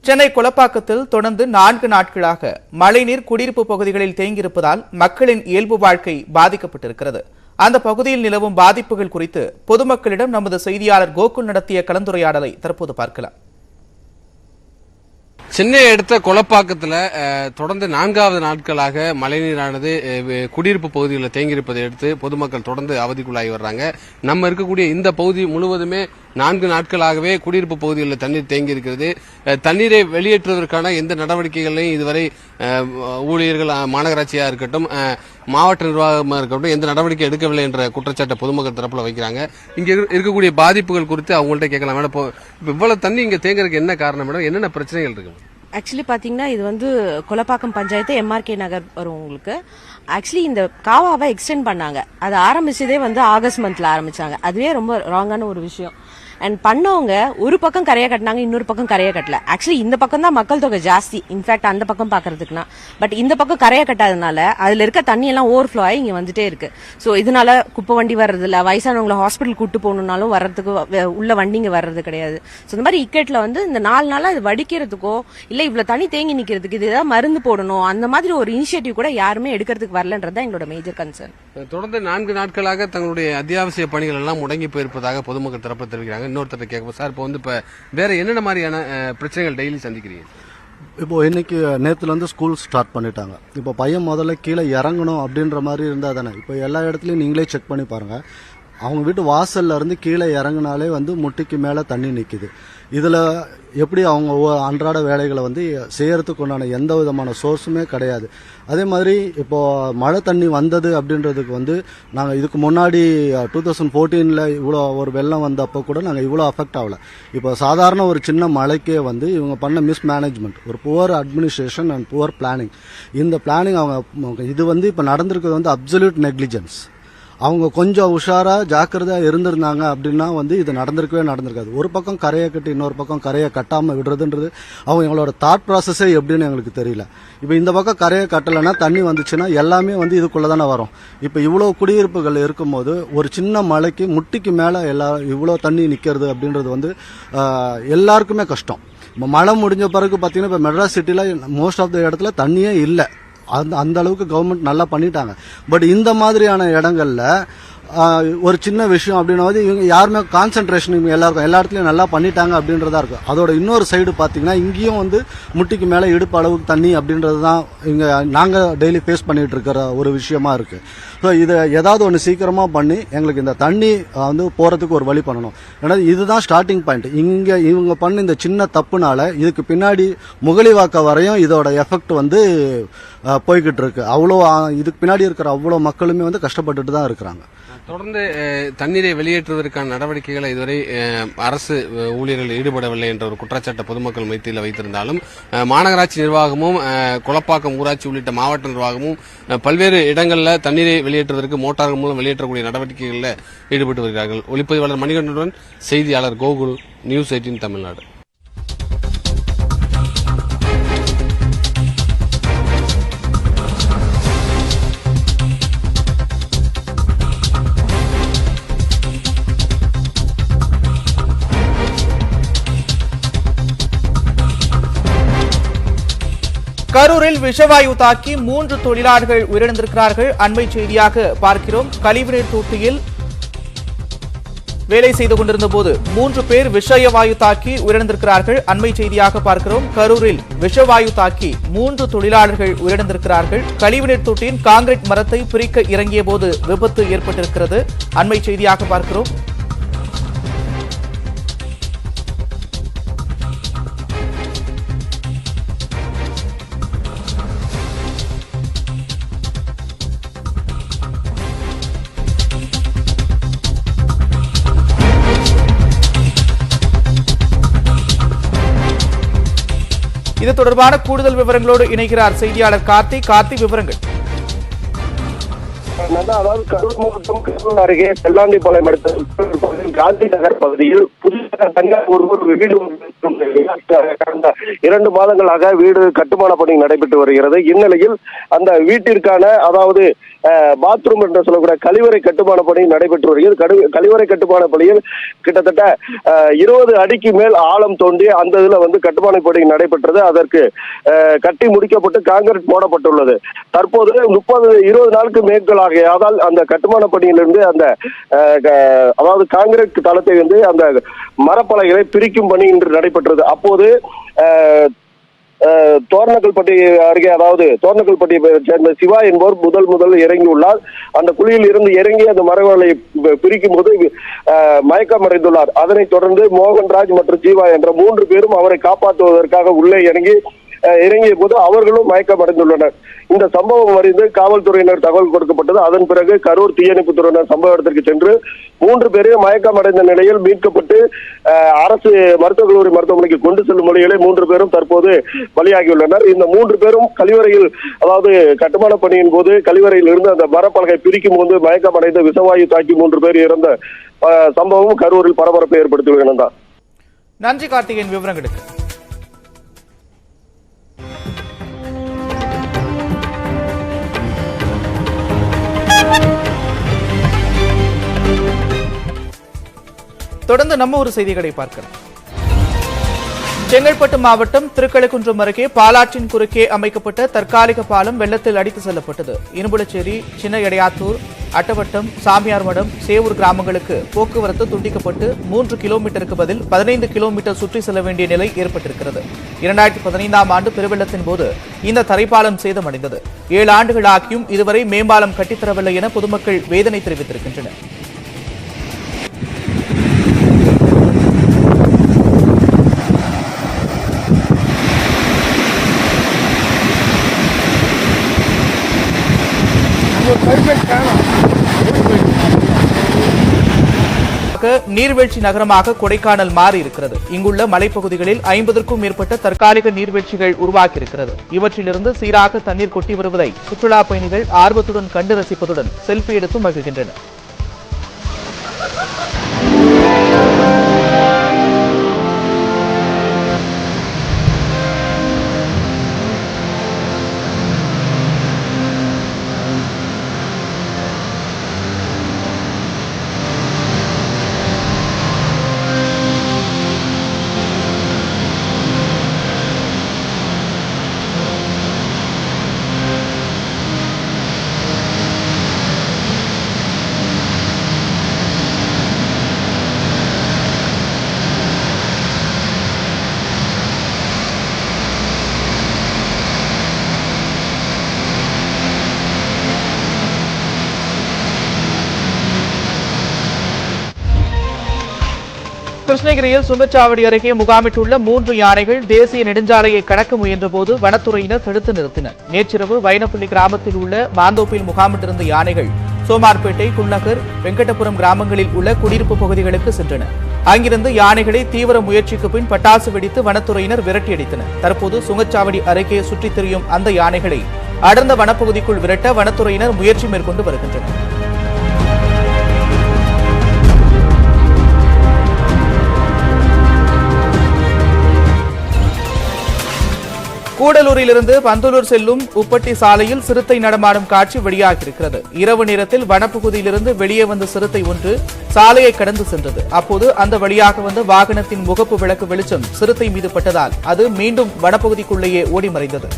சென்னை கொளப்பாக்கத்தில் தொடர்ந்து 4 நாட்களாக மழைநீர் குடியிருப்பு பகுதிகளில் தேங்கியிருப்பதால் மக்களின் இயல்பு வாழ்க்கை பாதிக்கப்பட்டிருக்கிறது. அந்த பகுதியில் நிலவும் பாதிப்புகள் குறித்து பொதுமக்களிடம் நமது செய்தியாளர் கோகுல் நடத்திய கலந்துரையாடலை தற்போது பார்க்கலாம். சென்னை அடுத்த கொளப்பாக்கத்தில் தொடர்ந்து 4வது நாட்களாக மழைநீரானது குடியிருப்பு பகுதிகளில் தேங்கியிருப்பதை அடுத்து பொதுமக்கள் தொடர்ந்து அவதிக்குள்ளாகி வர்றாங்க. நம்ம இருக்கக்கூடிய இந்த பகுதி முழுவதுமே 4 நாட்களாகவே குடியிருப்பு பகுதிகளில் தண்ணீர் தேங்கி இருக்கிறது. தண்ணீரை வெளியேற்றுவதற்கான எந்த நடவடிக்கைகளையும் இதுவரை ஊழியர்கள், மாநகராட்சியாக இருக்கட்டும், மாவட்ட நிர்வாகமாக இருக்கட்டும், எந்த நடவடிக்கை எடுக்கவில்லை என்ற குற்றச்சாட்டை பொதுமக்கள் தரப்புல வைக்கிறாங்க. இங்க இருக்கக்கூடிய பாதிப்புகள் குறித்து அவங்கள்ட்ட கேட்கலாம். மேடம், இப்போ இவ்வளவு தண்ணி இங்க தேங்குறதுக்கு என்ன காரணம் மேடம்? என்னென்ன பிரச்சனைகள் இருக்கு? ஆக்சுவலி பாத்தீங்கன்னா இது கொளப்பாக்கம் பஞ்சாயத்து MRK நகர் வரும். உங்களுக்கு ஆக்சுவலி இந்த காவாவை எக்ஸ்டெண்ட் பண்ணாங்க. அது ஆரம்பிச்சதே ஆகஸ்ட் மந்த்ல ஆரம்பிச்சாங்க. அதுவே ரொம்ப ராங்கான ஒரு விஷயம். அண்ட் பண்ணவங்க ஒரு பக்கம் கரையை கட்டினாங்க, இன்னொரு பக்கம் கரையை கட்டல. ஆக்சுவலி இந்த பக்கம் தான் மக்கள் தொகை ஜாஸ்தி, இன்ஃபேக்ட் அந்த பக்கம் பாக்குறதுக்குனா. பட் இந்த பக்கம் கரையை கட்டாதனால அதுல இருக்க தண்ணி எல்லாம் ஓவர்ஃப்ளோ ஆகி இங்க வந்துட்டே இருக்கு. சோ இதனால குப்பை வண்டி வர்றது இல்ல, வயசானவங்களை ஹாஸ்பிட்டல் கூட்டு போகணும்னாலும் வர்றதுக்கு உள்ள வண்டிங்க வர்றது கிடையாது. சோ இந்த மாதிரி இக்கெட்ல இந்த 4 நாளா இது வடிக்கிறதுக்கோ இல்ல இவ்வளவு தண்ணி தேங்கி நிக்கிறதுக்கு இது ஏதாவது மருந்து போடணும், அந்த மாதிரி ஒரு இனிஷியேட்டிவ் கூட யாருமே எடுக்கிறதுக்கு வரலன்றதான் எங்களோட மேஜர் கன்சர்ன். தொடர்ந்து 4 நாட்களாக தங்களுடைய அத்தியாவசிய பணிகள் எல்லாம் முடங்கி போயிருப்பதாக பொதுமக்கள் தரப்பு தெரிவிக்கிறாங்க. இன்னொருத்தர கேட்க சார், இப்போ வேற என்னென்ன மாதிரியான பிரச்சனைகள் டெய்லி சந்திக்கிறீங்க? இப்போ இன்னைக்கு நேற்றுலேருந்து ஸ்கூல் ஸ்டார்ட் பண்ணிட்டாங்க. இப்போ பையன் முதல்ல கீழே இறங்கணும் அப்படின்ற மாதிரி இருந்தால் தானே. இப்போ எல்லா இடத்துலையும் நீங்களே செக் பண்ணி பாருங்கள். அவங்க வீட்டு வாசல்ல இருந்து கீழே இறங்கினாலே முட்டிக்கு மேலே தண்ணி நிற்குது. இதில் எப்படி அவங்க அன்றாட வேலைகளை செய்யறதுக்கு உண்டான எந்த விதமான சோர்ஸுமே கிடையாது. அதே மாதிரி இப்போ மழை தண்ணி வந்தது அப்படின்றதுக்கு நாங்கள் இதுக்கு முன்னாடி 2014 இவ்வளோ ஒரு வெள்ளம் வந்தப்போ கூட நாங்கள் இவ்வளோ அஃபெக்ட் ஆகலை. இப்போ சாதாரண ஒரு சின்ன மழைக்கே இவங்க பண்ண மிஸ்மேனேஜ்மெண்ட், ஒரு poor administration and poor planning. இந்த பிளானிங் அவங்க இது இப்போ நடந்திருக்கிறது அப்சல்யூட் நெக்லிஜென்ஸ். அவங்க கொஞ்சம் உஷாரா ஜாக்கிரதையா இருந்திருந்தாங்க அப்படின்னா இது நடந்திருக்காது. ஒரு பக்கம் கரையை கட்டி இன்னொரு பக்கம் கரையை கட்டாம விடுறதுன்றது அவங்களோட தாட் ப்ராசஸே எப்படின்னு எங்களுக்கு தெரியல. இப்போ இந்த பக்கம் கரையை கட்டலைன்னா தண்ணி வந்துச்சுன்னா எல்லாமே இதுக்குள்ளதானே வரும். இப்போ இவ்வளவு குடியிருப்புகள் இருக்கும்போது ஒரு சின்ன மழைக்கு முட்டிக்கு மேல இவ்வளோ தண்ணி நிக்கிறது அப்படின்றது எல்லாருக்குமே கஷ்டம். இப்போ மழை முடிஞ்ச பிறகு பாத்தீங்கன்னா இப்போ மெட்ராஸ் சிட்டில மோஸ்ட் ஆஃப் த இடத்துல தண்ணியே இல்லை. அந்த அளவுக்கு கவர்மெண்ட் நல்லா பண்ணிட்டாங்க. பட் இந்த மாதிரியான இடங்கள்ல ஒரு சின்ன விஷயம் அப்படின்னா இவங்க யாருமே கான்சென்ட்ரேஷன் எல்லா இடத்துலயும் நல்லா பண்ணிட்டாங்க அப்படின்றதா இருக்கு. அதோட இன்னொரு சைடு பாத்தீங்கன்னா இங்கேயும் முட்டிக்கு மேல இடுப்பு அளவுக்கு தண்ணி அப்படின்றது தான் இங்க நாங்க டெய்லி ஃபேஸ் பண்ணிட்டு இருக்கிற ஒரு விஷயமா இருக்கு. ஸோ இதை ஏதாவது ஒன்று சீக்கிரமா பண்ணி எங்களுக்கு இந்த தண்ணி போறதுக்கு ஒரு வழி பண்ணணும். ஏன்னா இதுதான் ஸ்டார்டிங் பாயிண்ட். இவங்க பண்ண இந்த சின்ன தப்புனால இதுக்கு பின்னாடி முகலிவாக்க வரையும் இதோட எஃபெக்ட் போய்கிட்டு இருக்கு. அவ்வளோ இதுக்கு பின்னாடி இருக்கிற அவ்வளோ மக்களுமே கஷ்டப்பட்டுட்டு தான் இருக்கிறாங்க. தொடர்ந்து தண்ணீரை வெளியேற்றுவதற்கான நடவடிக்கைகளை இதுவரை அரசு ஊழியர்கள் ஈடுபடவில்லை என்ற ஒரு குற்றச்சாட்டை பொதுமக்கள் மத்தியில் வைத்திருந்தாலும் மாநகராட்சி நிர்வாகமும் கொளப்பாக்கம் ஊராட்சி உள்ளிட்ட மாவட்ட நிர்வாகமும் பல்வேறு இடங்களில் தண்ணீரை வெளியேற்றுவதற்கு மோட்டார்கள் மூலம் வெளியேற்றக்கூடிய நடவடிக்கைகளில் ஈடுபட்டு வருகிறார்கள். ஒளிப்பதிவாளர் மணிகண்டனுடன் செய்தியாளர் கோகுல், நியூஸ் 18 தமிழ்நாடு. கரூரில் விஷவாயு தாக்கி 3 தொழிலாளர்கள் உயிரிழந்திருக்கிறார்கள். அண்மை செய்தியாக பார்க்கிறோம். கழிவுநீர் தொட்டியில் வேலை செய்து கொண்டிருந்த போது 3 பேர் விஷவாயு தாக்கி உயிரிழந்திருக்கிறார்கள். அண்மை செய்தியாக பார்க்கிறோம். கரூரில் விஷவாயு தாக்கி 3 தொழிலாளர்கள் உயிரிழந்திருக்கிறார்கள். கழிவுநீர் தொட்டியின் கான்கிரீட் மரத்தை பிரிக்க இறங்கிய போது விபத்து ஏற்பட்டிருக்கிறது. அண்மை செய்தியாக பார்க்கிறோம். இது தொடர்பான கூடுதல் விவரங்களோடு இணைகிறார் செய்தியாளர் கார்த்தி. விவரங்கள். அதாவது கரூர் மாவட்டம் கரூர் அருகே செல்லாண்டிபாளையம் அடுத்த காந்தி நகர் பகுதியில் புதிதாக தனியார் ஒருவர் வீடு கடந்த 2 மாதங்களாக வீடு கட்டுமான பணி நடைபெற்று வருகிறது. இந்நிலையில் அந்த வீட்டிற்கான அதாவது பாத்ரூம் என்று சொல்லக்கூடிய கழிவறை கட்டுமான பணி நடைபெற்று வருகிறது. கழிவறை கட்டுமான பணியில் கிட்டத்தட்ட 20 அடிக்கு மேல் ஆழம் தோண்டி அந்த இதுல கட்டுமான பணி நடைபெற்றது. அதற்கு கட்டி முடிக்கப்பட்டு கான்கிரீட் போடப்பட்டுள்ளது. தற்போது 20 நாளுக்கு மேற்கொள்ளாகையால் அந்த கட்டுமான பணியிலிருந்து அந்த அதாவது கான்கிரீட் தளத்தை அந்த மரப்பலகைகளை பிரிக்கும் பணி இன்று நடைபெற்றது. அப்போது தோரணக்கல்பட்டி அருகே, அதாவது தோரணக்கல்பட்டியை சேர்ந்த சிவா என்பவர் முதல் இறங்கியுள்ளார். அந்த குழியில் இருந்து இறங்கி அந்த மரங்களை பிரிக்கும் போது மயக்கம் அடைந்துள்ளார். அதனைத் தொடர்ந்து மோகன்ராஜ் மற்றும் ஜீவா என்ற 3 பேரும் அவரை காப்பாற்றுவதற்காக உள்ளே இறங்கிய போது அவர்களும் மயக்கம் அடைந்துள்ளனர். இந்த சம்பவம் அறிந்து காவல்துறையினர் தகவல் கொடுக்கப்பட்டது. அதன் பிறகு கரூர் தீயணைப்பு துறையினர் சம்பவ இடத்திற்கு சென்று 3 பேரையும் மயக்கம் அடைந்த நிலையில் மீட்கப்பட்டு அரசு மருத்துவக் கல்லூரி மருத்துவமனைக்கு கொண்டு செல்லும் நிலையிலே 3 பேரும் தற்போது பலியாகியுள்ளனர். இந்த 3 பேரும் கழிவறையில், அதாவது கட்டுமான பணியின் போது கழிவறையில் இருந்து அந்த மரப்பலகை பிரிக்கும் போது மயக்கம் அடைந்த விஷவாயு தாக்கி 3 பேர் இறந்த சம்பவம் கரூரில் பரபரப்பை ஏற்படுத்தியுள்ளது. நன்றி கார்த்திகேயன் விவரங்களுக்கு. தொடர்ந்து நம்ம ஒரு செய்திகளை பார்க்கலாம். செங்கல்பட்டு மாவட்டம் திருக்கழுக்குன்றம் அருகே பாலாற்றின் குறுக்கே அமைக்கப்பட்ட தற்காலிக பாலம் வெள்ளத்தில் அடித்து செல்லப்பட்டது. இரும்புலச்சேரி, சின்ன எடையாத்தூர், அட்டவட்டம், சாமியார்மடம், சேவூர் கிராமங்களுக்கு போக்குவரத்து துண்டிக்கப்பட்டு 3 கிலோமீட்டருக்கு பதில் 15 கிலோமீட்டர் சுற்றி செல்ல வேண்டிய நிலை ஏற்பட்டிருக்கிறது. 2015ஆம் ஆண்டு பெருவெள்ளத்தின் போது இந்த தரைப்பாலம் சேதமடைந்தது. 7 ஆண்டுகள் ஆகியும் இதுவரை மேம்பாலம் கட்டித்தரவில்லை என பொதுமக்கள் வேதனை தெரிவித்திருக்கின்றனர். நீர்வீழ்ச்சி நகரமாக கொடைக்கானல் மாறி இருக்கிறது. இங்குள்ள மலைப்பகுதிகளில் 50க்கும் மேற்பட்ட தற்காலிக நீர்வீழ்ச்சிகள் உருவாக்கியிருக்கிறது. இவற்றிலிருந்து சீராக தண்ணீர் கொட்டி வருவதை சுற்றுலா பயணிகள் ஆர்வத்துடன் கண்டு ரசிப்பதுடன் செல்ஃபி எடுத்து மகிழ்கின்றனர். கிருஷ்ணகிரியில் சுங்கச்சாவடி அருகே முகாமிட்டுள்ள 3 யானைகள் தேசிய நெடுஞ்சாலையை கடக்க முயன்றபோது வனத்துறையினர் தடுத்து நிறுத்தினர். நேற்றிரவு வைனப்பள்ளி கிராமத்தில் உள்ள மாந்தோப்பில் முகாமிட்டிருந்த யானைகள் சோமார்பேட்டை, குன்னகர், வெங்கடபுரம் கிராமங்களில் உள்ள குடியிருப்பு பகுதிகளுக்கு சென்றன. அங்கிருந்து யானைகளை தீவிர முயற்சிக்கு பின் பட்டாசு வெடித்து வனத்துறையினர் விரட்டியடித்தனர். தற்போது சுங்கச்சாவடி அருகே சுற்றித் திரியும் அந்த யானைகளை அடர்ந்த வனப்பகுதிக்குள் விரட்ட வனத்துறையினர் முயற்சி மேற்கொண்டு வருகின்றனர். கூடலூரிலிருந்து பந்தலூர் செல்லும் உப்பட்டி சாலையில் சிறுத்தை நடமாடும் காட்சி வெளியாகியிருக்கிறது. இரவு நேரத்தில் வனப்பகுதியிலிருந்து வெளியே வந்த சிறுத்தை ஒன்று சாலையை கடந்து சென்றது. அப்போது அந்த வழியாக வந்த வாகனத்தின் முகப்பு விளக்கு வெளிச்சம் சிறுத்தை மீது பட்டதால் அது மீண்டும் வனப்பகுதிக்குள்ளேயே ஓடி மறைந்தது.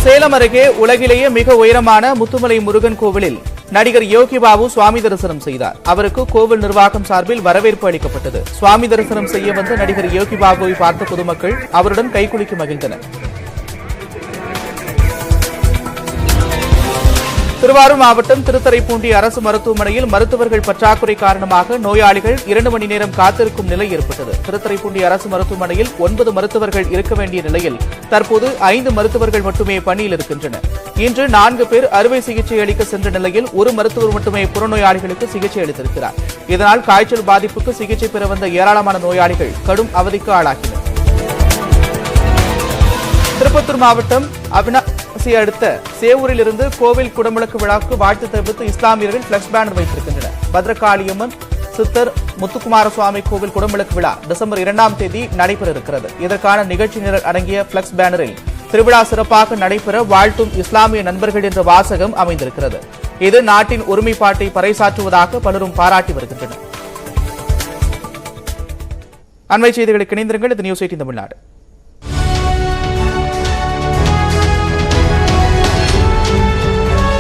சேலம் அருகே உலகிலேயே மிக உயரமான முத்துமலை முருகன் கோவிலில் நடிகர் யோகி பாபு சுவாமி தரிசனம் செய்தார். அவருக்கு கோவில் நிர்வாகம் சார்பில் வரவேற்பு அளிக்கப்பட்டது. சுவாமி தரிசனம் செய்ய வந்த நடிகர் யோகி பாபுவை பார்த்த பொதுமக்கள் அவருடன் கைகுலுக்கி மகிழ்ந்தனர். திருவாரூர் மாவட்டம் திருத்துறைப்பூண்டி அரசு மருத்துவமனையில் மருத்துவர்கள் பற்றாக்குறை காரணமாக நோயாளிகள் 2 மணி நேரம் காத்திருக்கும் நிலை ஏற்பட்டது. திருத்துறைப்பூண்டி அரசு மருத்துவமனையில் 9 மருத்துவர்கள் இருக்க வேண்டிய நிலையில் தற்போது 5 மருத்துவர்கள் மட்டுமே பணியில் இருக்கின்றனர். இன்று 4 பேர் அறுவை சிகிச்சை அளிக்க சென்ற நிலையில் ஒரு மருத்துவர் மட்டுமே புறநோயாளிகளுக்கு சிகிச்சை அளித்திருக்கிறார். இதனால் காய்ச்சல் பாதிப்புக்கு சிகிச்சை பெற வந்த ஏராளமான நோயாளிகள் கடும் அவதிக்கு ஆளாகினர். திருப்பத்தூர் மாவட்டம் சிஐடிசி அடுத்த சேவூரில் இருந்து கோவில் குடமுழக்கு விழாவுக்கு வாழ்த்து தெரிவித்து இஸ்லாமியர்கள் பிளக்ஸ் பேனர் வைத்திருக்கின்றனர். பத்ரகாளியம்மன் சித்தர் முத்துக்குமார சுவாமி கோவில் குடமுழக்கு விழா டிசம்பர் 2ஆம் தேதி நடைபெற இருக்கிறது. இதற்கான நிகழ்ச்சி நிரல் அடங்கிய பிளக்ஸ் பேனரில் திருவிழா சிறப்பாக நடைபெற வாழ்த்தும் இஸ்லாமிய நண்பர்கள் என்ற வாசகம் அமைந்திருக்கிறது. இது நாட்டின் ஒருமைப்பாட்டை பறைசாற்றுவதாக பலரும் பாராட்டி வருகின்றனர். அண்மை செய்திகளுக்கு இணைந்திருங்கள். இது நியூஸ் 18 தமிழ்நாடு.